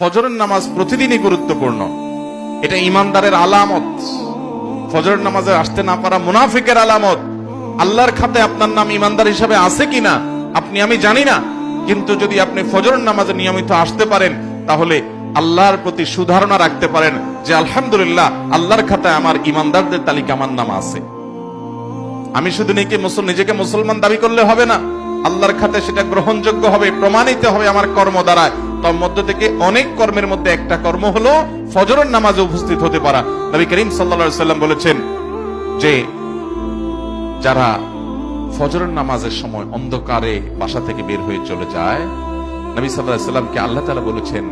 ফজরের নামাজ প্রতিদিনই গুরুত্বপূর্ণ। এটা ইমানদারের আলামত। ফজরের নামাজে আসতে না পারা মুনাফিকের আলামত। আল্লাহর খাতে আপনার নাম ইমানদার হিসাবে আছে কিনা আপনি আমি জানি না, কিন্তু যদি আপনি ফজরের নামাজে নিয়মিত আসতে পারেন তাহলে আল্লাহর প্রতি সুধারণা রাখতে পারেন যে আলহামদুলিল্লাহ, আল্লাহর খাতায় আমার ইমানদারদের তালিকা আমার নাম আছে। আমি শুধু নিজেকে মুসলমান দাবি করলে হবে না, আল্লাহর খাতে সেটা গ্রহণযোগ্য হবে, প্রমাণিত হবে আমার কর্ম দ্বারায়। তার মধ্যে থেকে অনেক কর্মের মধ্যে একটা কর্ম হলো ফজরের নামাজে উপস্থিত হতে পারা। নবী করিম সাল্লাল্লাহু আলাইহি ওয়াসাল্লাম বলেছেন যে যারা ফজরের নামাজের সময় অন্ধকারে বাসা থেকে বের হয়ে চলে যায়, নবী সাল্লাল্লাহু আলাইহি ওয়াসাল্লামকে আল্লাহ তাআলা বলেছেন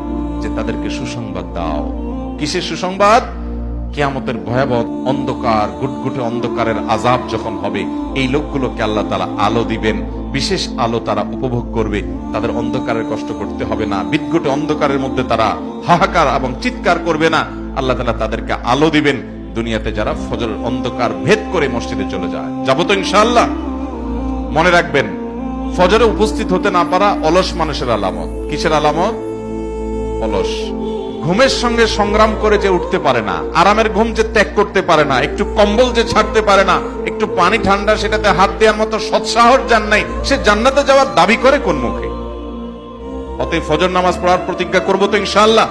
যে তাদেরকে সুসংবাদ দাও। কিসের সুসংবাদ? কিয়ামতের ভয়াবহ অন্ধকার, গুটগুটে অন্ধকারের আযাব যখন হবে, এই লোকগুলোকে আল্লাহ তাআলা আলো দিবেন, বিশেষ আলো তারা উপভোগ করবে, তাদের অন্ধকারের কষ্ট করতে হবে না, বিদঘুটে অন্ধকারের মধ্যে তারা হাহাকার এবং চিৎকার করবে না। আল্লাহ তাআলা তাদেরকে আলো দিবেন দুনিয়াতে যারা ফজরের অন্ধকার ভেদ করে মসজিদে চলে যায়। যাবো তো ইনশাআল্লাহ? মনে রাখবেন, ফজরে উপস্থিত হতে না পারা অলস মানুষের আলামত। কিসের আলামত? অলস। ঘুমের সঙ্গে সংগ্রাম করে যে উঠতে পারে না, আরামের ঘুম যে ত্যাগ করতে পারে না, একটু কম্বল যে ছাড়তে পারে না, একটু পানি ঠান্ডা সেটাতে হাত দেওয়ার মতো সৎসাহস যার নাই, সে জান্নাতে যাওয়ার দাবি করে কোন মুখে? অতএব ফজর নামাজ পড়ার প্রতিজ্ঞা করবো তো ইনশাআল্লাহ?